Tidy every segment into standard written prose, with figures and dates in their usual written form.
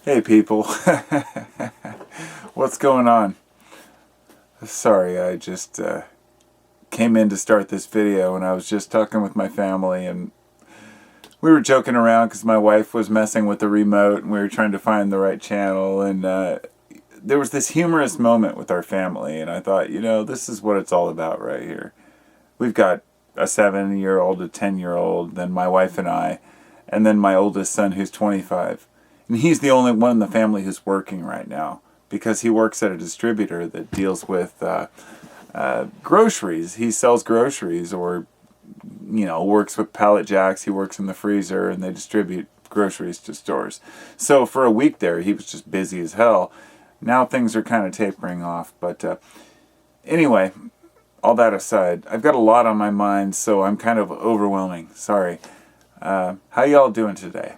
Hey people, what's going on? Sorry, I just came in to start this video and I was just talking with my family and we were joking around because my wife was messing with the remote and we were trying to find the right channel and there was this humorous moment with our family and I thought, this is what it's all about right here. We've got a 7-year-old, a 10-year-old, then my wife and then my oldest son who's 25. And he's the only one in the family who's working right now because he works at a distributor that deals with groceries. He sells groceries or, works with pallet jacks. He works in the freezer and they distribute groceries to stores. So for a week there, he was just busy as hell. Now things are kind of tapering off. But anyway, all that aside, I've got a lot on my mind, so I'm kind of overwhelming. Sorry. How y'all doing today?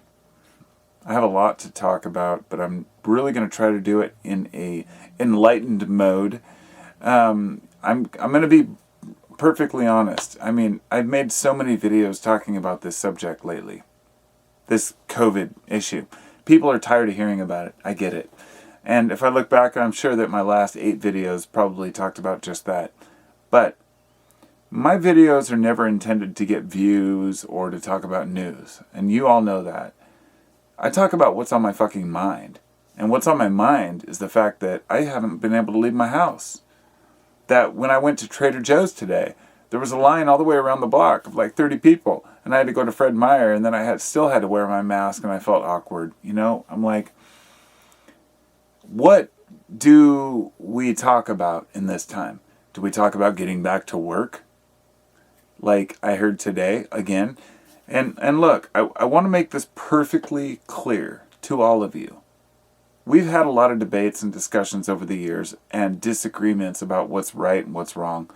I have a lot to talk about, but I'm really going to try to do it in a enlightened mode. I'm going to be perfectly honest. I mean, I've made so many videos talking about this subject lately. This COVID issue. People are tired of hearing about it. I get it. And if I look back, I'm sure that my last 8 videos probably talked about just that. But my videos are never intended to get views or to talk about news. And you all know that. I talk about what's on my fucking mind. And what's on my mind is the fact that I haven't been able to leave my house. That when I went to Trader Joe's today, there was a line all the way around the block of like 30 people. And I had to go to Fred Meyer and then I still had to wear my mask and I felt awkward. I'm like, what do we talk about in this time? Do we talk about getting back to work? Like I heard today again. And look, I want to make this perfectly clear to all of you. We've had a lot of debates and discussions over the years and disagreements about what's right and what's wrong.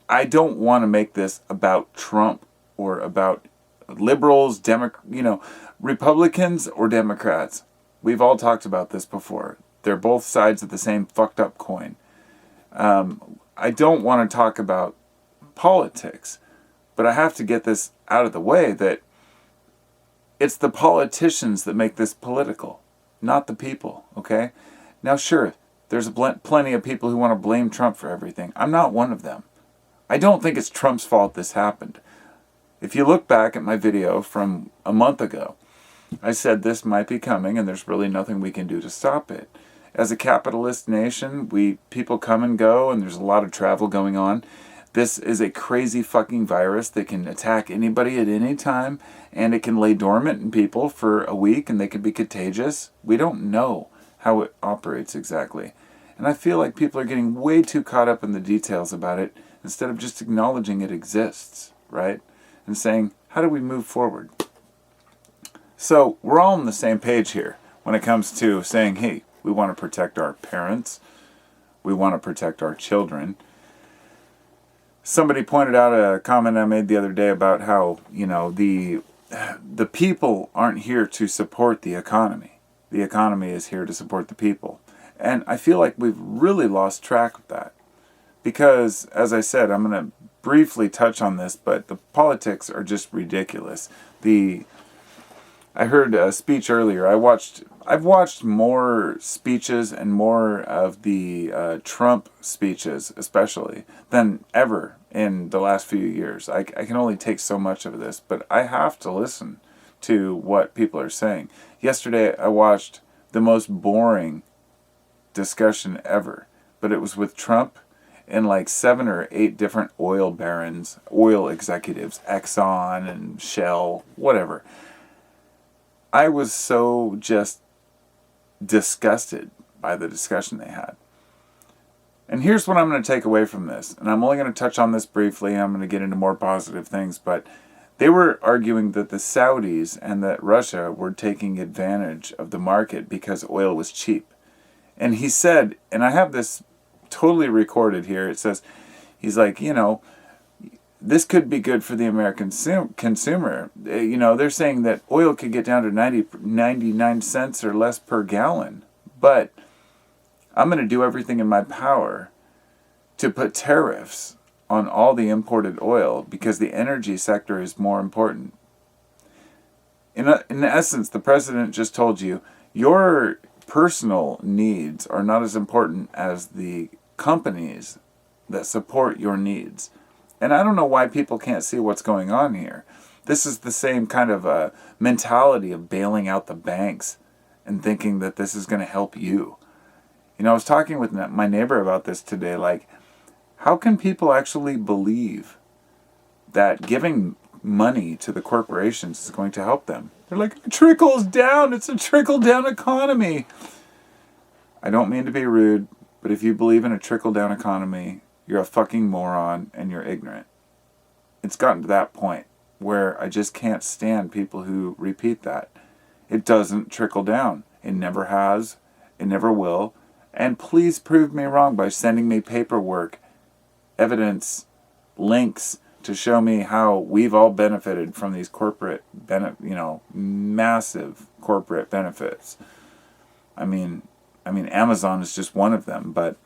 I don't want to make this about Trump or about liberals, Republicans or Democrats. We've all talked about this before. They're both sides of the same fucked up coin. I don't want to talk about politics. But I have to get this out of the way that it's the politicians that make this political, not the people, okay? Now, sure, there's plenty of people who want to blame Trump for everything. I'm not one of them. I don't think it's Trump's fault this happened. If you look back at my video from a month ago, I said this might be coming and there's really nothing we can do to stop it. As a capitalist nation, people come and go and there's a lot of travel going on. This is a crazy fucking virus that can attack anybody at any time, and it can lay dormant in people for a week, and they can be contagious. We don't know how it operates exactly. And I feel like people are getting way too caught up in the details about it instead of just acknowledging it exists, right? And saying, how do we move forward? So we're all on the same page here when it comes to saying, hey, we want to protect our parents. We want to protect our children. Somebody pointed out a comment I made the other day about how, the people aren't here to support the economy. The economy is here to support the people. And I feel like we've really lost track of that. Because, as I said, I'm going to briefly touch on this, but the politics are just ridiculous. I heard a speech earlier. I've watched more speeches and more of the Trump speeches, especially, than ever in the last few years. I can only take so much of this, but I have to listen to what people are saying. Yesterday, I watched the most boring discussion ever, but it was with Trump and like 7 or 8 different oil barons, oil executives, Exxon and Shell, whatever. I was so just disgusted by the discussion they had. And here's what I'm going to take away from this. And I'm only going to touch on this briefly. I'm going to get into more positive things. But they were arguing that the Saudis and that Russia were taking advantage of the market because oil was cheap. And he said, and I have this totally recorded here. It says, he's like, this could be good for the American consumer. They're saying that oil could get down to 99 cents or less per gallon. But I'm going to do everything in my power to put tariffs on all the imported oil because the energy sector is more important. In essence, the president just told you, Your personal needs are not as important as the companies that support your needs. And I don't know why people can't see what's going on here. This is the same kind of mentality of bailing out the banks and thinking that this is going to help you. You know, I was talking with my neighbor about this today. Like, how can people actually believe that giving money to the corporations is going to help them? They're like, it trickles down. It's a trickle-down economy. I don't mean to be rude, but if you believe in a trickle-down economy, you're a fucking moron and you're ignorant. It's gotten to that point where I just can't stand people who repeat that. It doesn't trickle down. It never has. It never will. And please prove me wrong by sending me paperwork, evidence, links to show me how we've all benefited from these corporate, massive corporate benefits. I mean, Amazon is just one of them. But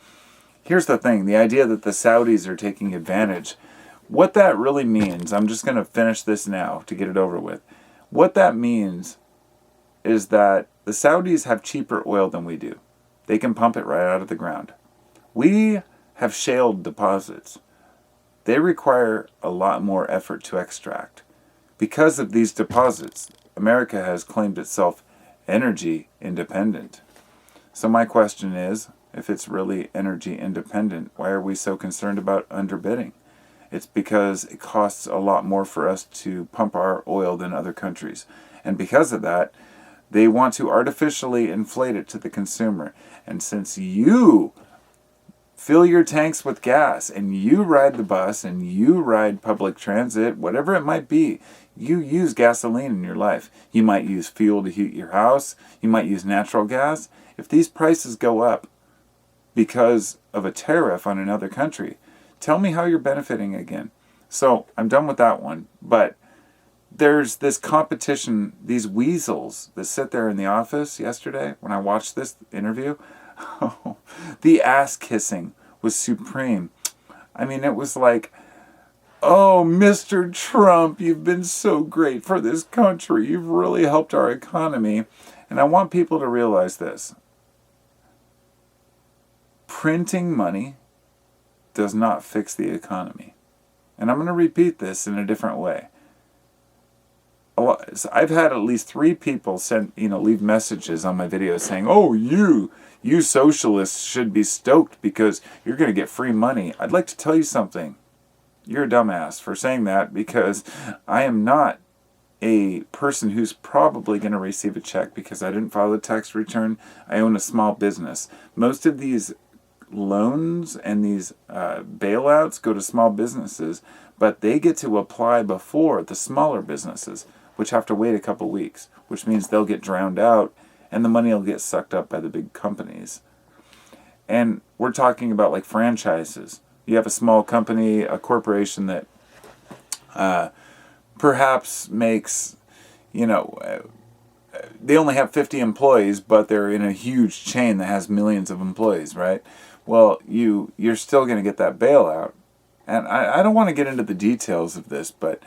here's the thing. The idea that the Saudis are taking advantage, what that really means, I'm just going to finish this now to get it over with. What that means is that the Saudis have cheaper oil than we do. They can pump it right out of the ground. We have shale deposits. They require a lot more effort to extract. Because of these deposits, America has claimed itself energy independent. So my question is, if it's really energy independent, why are we so concerned about underbidding? It's because it costs a lot more for us to pump our oil than other countries. And because of that, they want to artificially inflate it to the consumer. And since you fill your tanks with gas and you ride the bus and you ride public transit, whatever it might be, you use gasoline in your life. You might use fuel to heat your house. You might use natural gas. If these prices go up because of a tariff on another country, tell me how you're benefiting again. So I'm done with that one. But there's this competition, these weasels that sit there in the office yesterday when I watched this interview. The ass kissing was supreme. I mean, it was like, oh, Mr. Trump, you've been so great for this country. You've really helped our economy. And I want people to realize this. Printing money does not fix the economy. And I'm going to repeat this in a different way. I've had at least 3 people leave messages on my videos saying, oh, you socialists should be stoked because you're going to get free money. I'd like to tell you something. You're a dumbass for saying that, because I am not a person who's probably going to receive a check because I didn't file a tax return. I own a small business. Most of these loans and these bailouts go to small businesses, but they get to apply before the smaller businesses, which have to wait a couple weeks, which means they'll get drowned out and the money will get sucked up by the big companies. And we're talking about like franchises. You have a small company, a corporation that perhaps makes, they only have 50 employees, but they're in a huge chain that has millions of employees, right? Well, you're still going to get that bailout. And I don't want to get into the details of this, but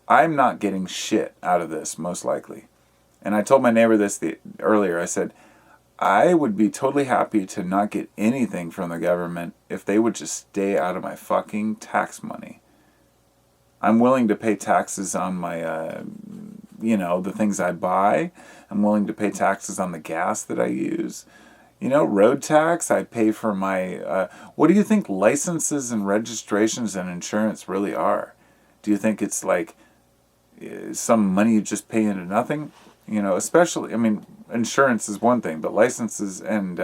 I'm not getting shit out of this, most likely. And I told my neighbor this earlier. I said, I would be totally happy to not get anything from the government if they would just stay out of my fucking tax money. I'm willing to pay taxes on my, the things I buy. I'm willing to pay taxes on the gas that I use. Road tax, I pay for my, what do you think licenses and registrations and insurance really are? Do you think it's like some money you just pay into nothing? Especially, insurance is one thing, but licenses and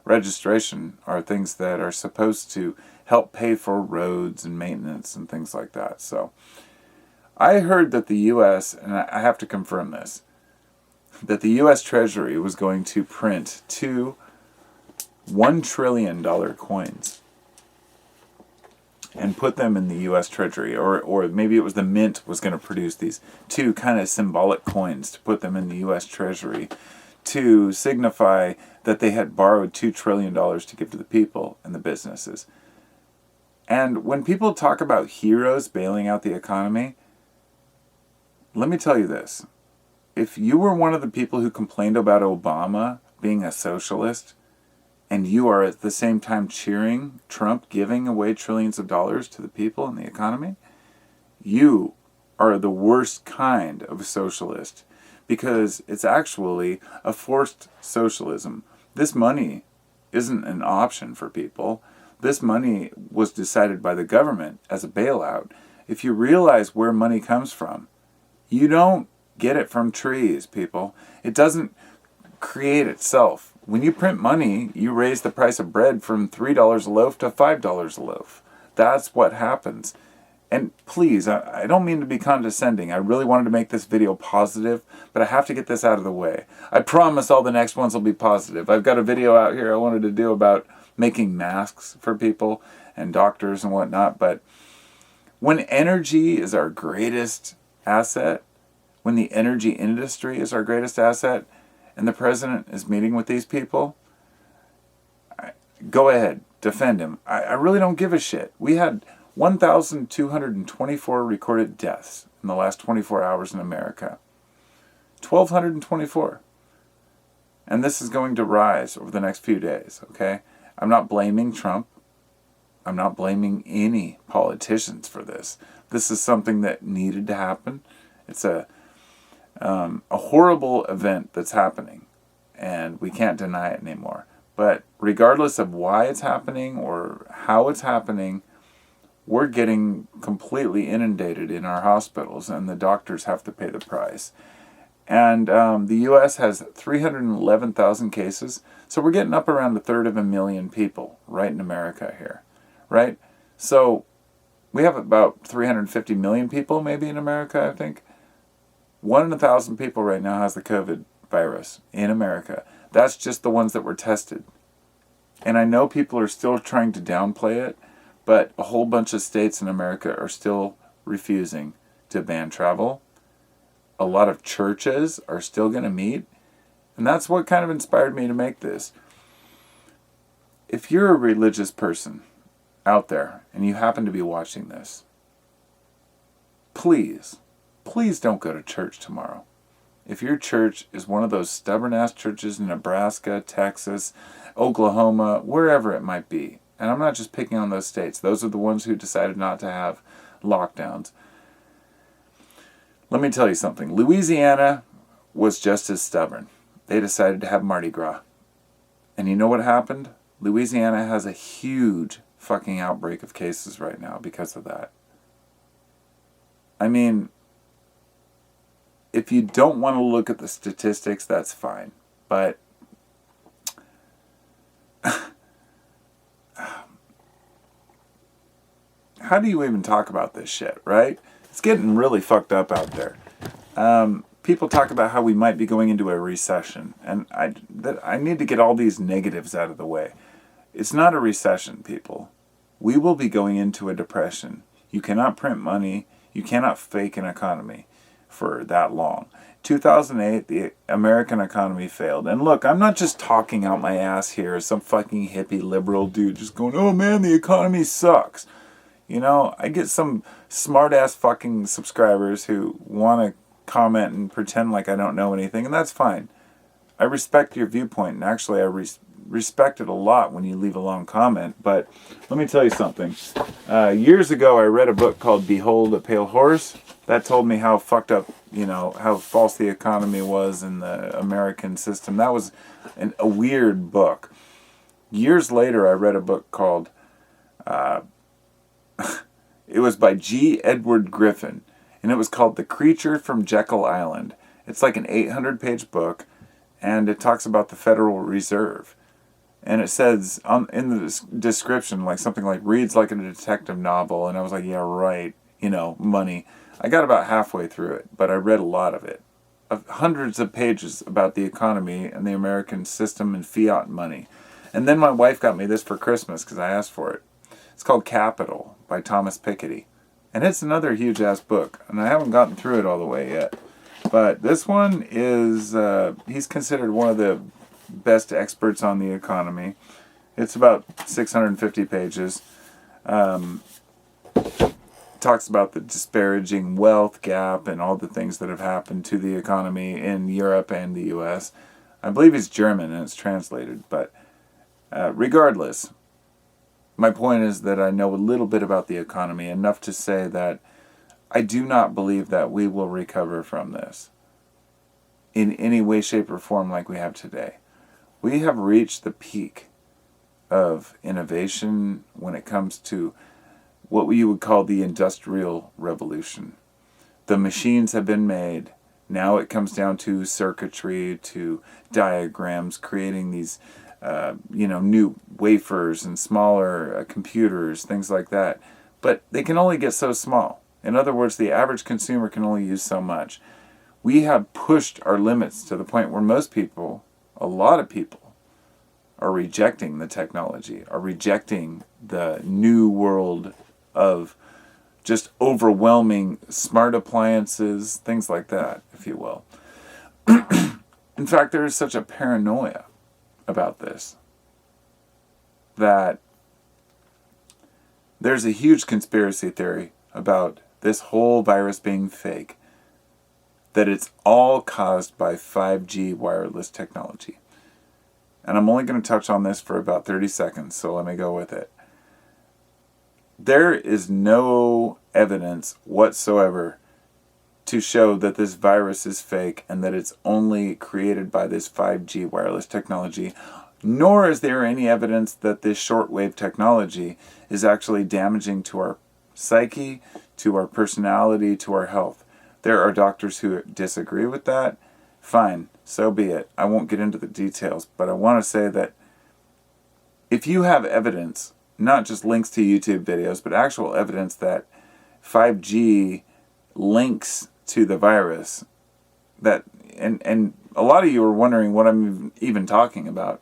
registration are things that are supposed to help pay for roads and maintenance and things like that. So I heard that the U.S., and I have to confirm this, that the U.S. Treasury was going to print 2 $1 trillion coins and put them in the U.S. Treasury, or maybe it was the Mint was going to produce these 2 kind of symbolic coins to put them in the U.S. Treasury to signify that they had borrowed $2 trillion to give to the people and the businesses. And when people talk about heroes bailing out the economy, let me tell you this. if you were one of the people who complained about Obama being a socialist, and you are at the same time cheering Trump giving away trillions of dollars to the people and the economy, you are the worst kind of socialist, because it's actually a forced socialism. This money isn't an option for people. This money was decided by the government as a bailout. If you realize where money comes from, you don't get it from trees, people. It doesn't create itself. When you print money, you raise the price of bread from $3 a loaf to $5 a loaf. That's what happens. And please, I don't mean to be condescending. I really wanted to make this video positive, but I have to get this out of the way. I promise all the next ones will be positive. I've got a video out here I wanted to do about making masks for people and doctors and whatnot, but when energy is our greatest asset, when the energy industry is our greatest asset, and the president is meeting with these people, go ahead, defend him. I really don't give a shit. We had 1,224 recorded deaths in the last 24 hours in America. 1,224. And this is going to rise over the next few days, okay? I'm not blaming Trump. I'm not blaming any politicians for this. This is something that needed to happen. It's a horrible event that's happening, and we can't deny it anymore. But regardless of why it's happening or how it's happening, we're getting completely inundated in our hospitals, and the doctors have to pay the price. And the U.S. has 311,000 cases, so we're getting up around 1/3 people right in America here, right? So we have about 350 million people maybe in America, I think. 1 in 1,000 people right now has the COVID virus in America. That's just the ones that were tested. And I know people are still trying to downplay it, but a whole bunch of states in America are still refusing to ban travel. A lot of churches are still going to meet. And that's what kind of inspired me to make this. If you're a religious person out there and you happen to be watching this, please don't go to church tomorrow. If your church is one of those stubborn-ass churches in Nebraska, Texas, Oklahoma, wherever it might be, and I'm not just picking on those states, those are the ones who decided not to have lockdowns. Let me tell you something. Louisiana was just as stubborn. They decided to have Mardi Gras. And you know what happened? Louisiana has a huge fucking outbreak of cases right now because of that. I mean, if you don't want to look at the statistics, that's fine. But how do you even talk about this shit, right? It's getting really fucked up out there. People talk about how we might be going into a recession. And I need to get all these negatives out of the way. It's not a recession, people. We will be going into a depression. You cannot print money. You cannot fake an economy for that long. 2008, the American economy failed. And look, I'm not just talking out my ass here as some fucking hippie liberal dude just going, oh man, the economy sucks. You know, I get some smart-ass fucking subscribers who want to comment and pretend like I don't know anything, and that's fine. I respect your viewpoint, and actually I respect it a lot when you leave a long comment, but let me tell you something. Years ago, I read a book called Behold a Pale Horse. That told me how fucked up, how false the economy was in the American system. That was a weird book. Years later, I read a book called... it was by G. Edward Griffin, and it was called The Creature from Jekyll Island. It's like an 800-page book, and it talks about the Federal Reserve. And it says in the description, like something like, reads like a detective novel, and I was like, yeah, right, money. I got about halfway through it, but I read a lot of it. Hundreds of pages about the economy and the American system and fiat money. And then my wife got me this for Christmas because I asked for it. It's called Capital by Thomas Piketty. And it's another huge-ass book, and I haven't gotten through it all the way yet. But this one is, he's considered one of the best experts on the economy. It's about 650 pages. talks about the disparaging wealth gap and all the things that have happened to the economy in Europe and the U.S. I believe he's German and it's translated, but regardless, my point is that I know a little bit about the economy, enough to say that I do not believe that we will recover from this in any way, shape, or form like we have today. We have reached the peak of innovation when it comes to what you would call the Industrial Revolution. The machines have been made. Now it comes down to circuitry, to diagrams, creating these new wafers and smaller computers, things like that. But they can only get so small. In other words, the average consumer can only use so much. We have pushed our limits to the point where most people, a lot of people, are rejecting the technology, are rejecting the new world of just overwhelming smart appliances, things like that, if you will. In fact, there is such a paranoia about this that there's a huge conspiracy theory about this whole virus being fake, that it's all caused by 5G wireless technology. And I'm only going to touch on this for about 30 seconds, so let me go with it. There is no evidence whatsoever to show that this virus is fake and that it's only created by this 5G wireless technology, nor is there any evidence that this shortwave technology is actually damaging to our psyche, to our personality, to our health. There are doctors who disagree with that. Fine, so be it. I won't get into the details, but I want to say that if you have evidence, not just links to YouTube videos, but actual evidence that 5G links to the virus, that and a lot of you are wondering what I'm even talking about.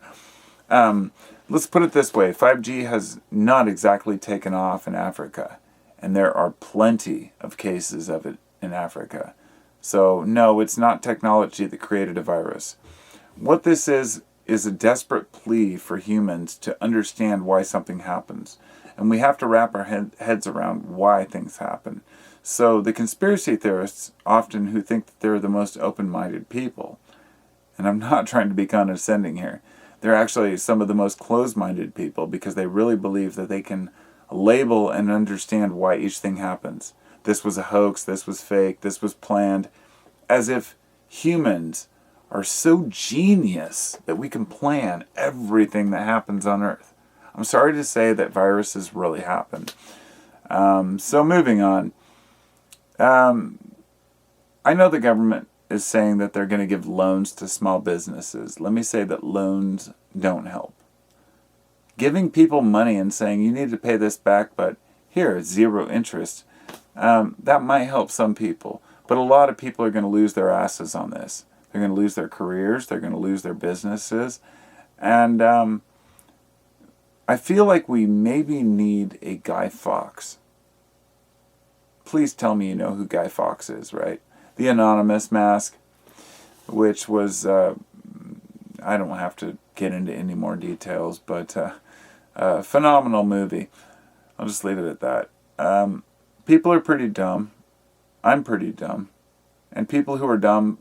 Let's put it this way. 5G has not exactly taken off in Africa, and there are plenty of cases of it in Africa. So no, it's not technology that created a virus. What this is a desperate plea for humans to understand why something happens. And we have to wrap our heads around why things happen. So the conspiracy theorists, often who think that they're the most open-minded people, and I'm not trying to be condescending here, they're actually some of the most closed-minded people because they really believe that they can label and understand why each thing happens. This was a hoax, this was fake, this was planned, as if humans are so genius that we can plan everything that happens on Earth. I'm sorry to say that viruses really happen. So moving on. I know the government is saying that they're going to give loans to small businesses. Let me say that loans don't help. Giving people money and saying you need to pay this back, but here, it's 0 interest, that might help some people. But a lot of people are going to lose their asses on this. They're going to lose their careers. They're going to lose their businesses. And I feel like we maybe need a Guy Fawkes. Please tell me you know who Guy Fawkes is, right? The Anonymous mask, which was, I don't have to get into any more details, but a phenomenal movie. I'll just leave it at that. People are pretty dumb. I'm pretty dumb. And people who are dumb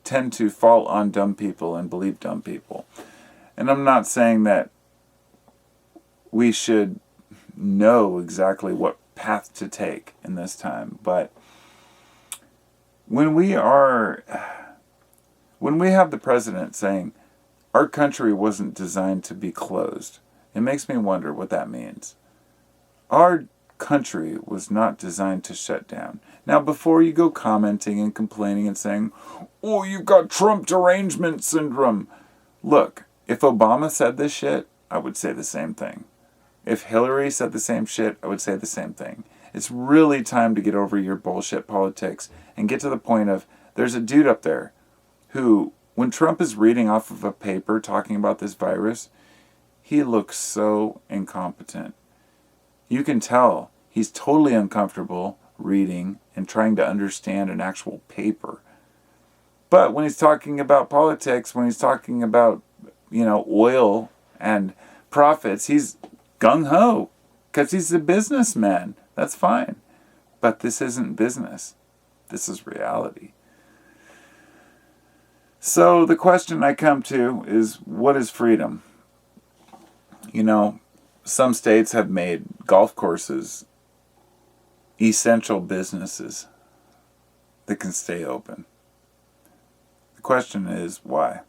tend to fall on dumb people and believe dumb people. And I'm not saying that we should know exactly what path to take in this time, but when we have the president saying our country wasn't designed to be closed, it makes me wonder what that means. Our country was not designed to shut down. Now, before you go commenting and complaining and saying, oh, you've got Trump derangement syndrome. Look, if Obama said this shit, I would say the same thing. If Hillary said the same shit, I would say the same thing. It's really time to get over your bullshit politics and get to the point of, there's a dude up there who, when Trump is reading off of a paper talking about this virus, he looks so incompetent. You can tell he's totally uncomfortable reading and trying to understand an actual paper. But when he's talking about politics, when he's talking about, oil and profits, he's gung-ho because he's a businessman. That's fine. But this isn't business. This is reality. So the question I come to is, what is freedom? You know, some states have made golf courses essential businesses that can stay open. The question is, why?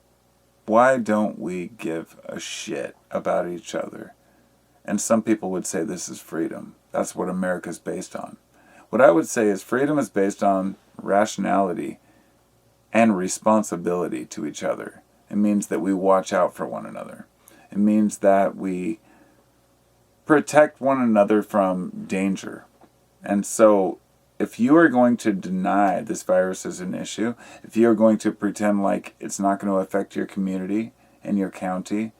Why don't we give a shit about each other? And some people would say this is freedom. That's what America's based on. What I would say is freedom is based on rationality and responsibility to each other. It means that we watch out for one another. It means that we protect one another from danger. And so, if you are going to deny this virus is an issue, if you are going to pretend like it's not going to affect your community and your county,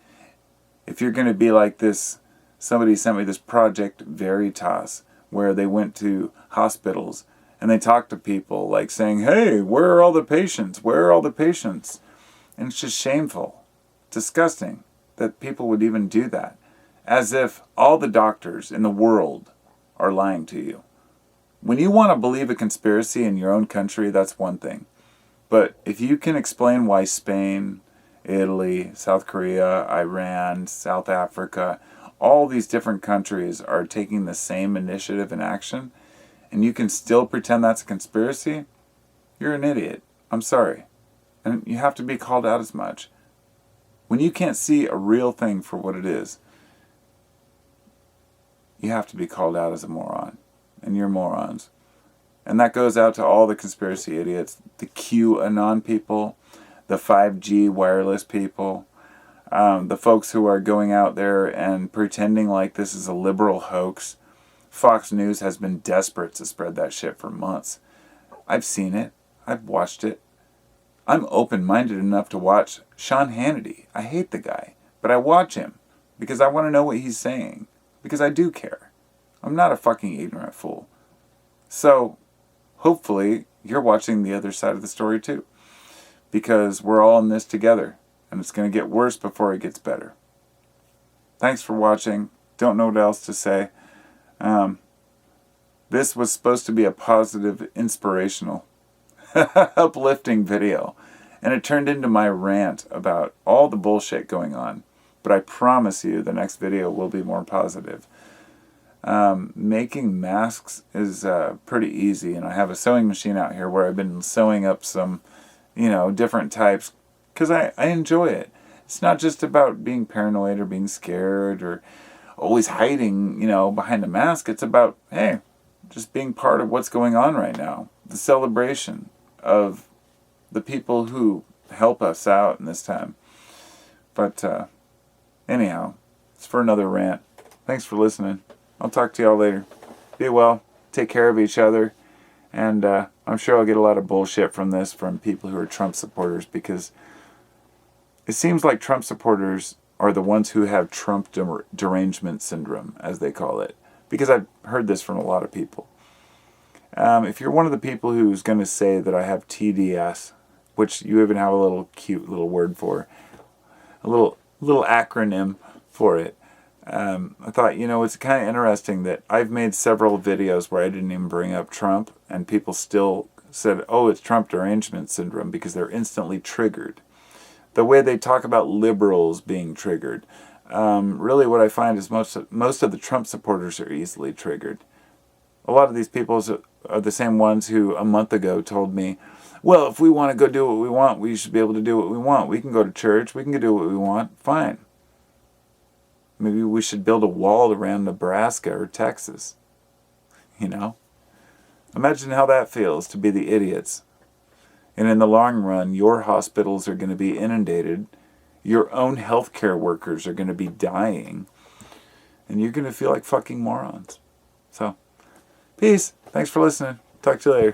if you're going to be like this, somebody sent me this Project Veritas, where they went to hospitals and they talked to people like saying, hey, where are all the patients? Where are all the patients? And it's just shameful, disgusting that people would even do that. As if all the doctors in the world are lying to you. When you want to believe a conspiracy in your own country, that's one thing. But if you can explain why Spain, Italy, South Korea, Iran, South Africa, all these different countries are taking the same initiative and action, and you can still pretend that's a conspiracy, you're an idiot. I'm sorry. And you have to be called out as much. When you can't see a real thing for what it is, you have to be called out as a moron. And you're morons. And that goes out to all the conspiracy idiots, the QAnon people, the 5G wireless people, the folks who are going out there and pretending like this is a liberal hoax. Fox News has been desperate to spread that shit for months. I've seen it. I've watched it. I'm open-minded enough to watch Sean Hannity. I hate the guy, but I watch him because I want to know what he's saying. Because I do care. I'm not a fucking ignorant fool. So, hopefully, you're watching the other side of the story too. Because we're all in this together. And it's going to get worse before it gets better. Thanks for watching. Don't know what else to say. This was supposed to be a positive, inspirational, uplifting video. And it turned into my rant about all the bullshit going on. But I promise you the next video will be more positive. Making masks is pretty easy, and I have a sewing machine out here where I've been sewing up some, different types, because I enjoy it. It's not just about being paranoid or being scared or always hiding, behind a mask. It's about, hey, just being part of what's going on right now. The celebration of the people who help us out in this time. But, anyhow, it's for another rant. Thanks for listening. I'll talk to y'all later. Be well. Take care of each other. And I'm sure I'll get a lot of bullshit from this from people who are Trump supporters, because it seems like Trump supporters are the ones who have Trump derangement syndrome, as they call it. Because I've heard this from a lot of people. If you're one of the people who's going to say that I have TDS, which you even have a little cute little word for, a little acronym for it. I thought, it's kind of interesting that I've made several videos where I didn't even bring up Trump, and people still said, oh, it's Trump derangement syndrome, because they're instantly triggered. The way they talk about liberals being triggered. Really what I find is most of the Trump supporters are easily triggered. A lot of these people are the same ones who a month ago told me, well, if we want to go do what we want, we should be able to do what we want. We can go to church. We can go do what we want. Fine. Maybe we should build a wall around Nebraska or Texas. Imagine how that feels to be the idiots. And in the long run, your hospitals are going to be inundated. Your own healthcare workers are going to be dying. And you're going to feel like fucking morons. So, peace. Thanks for listening. Talk to you later.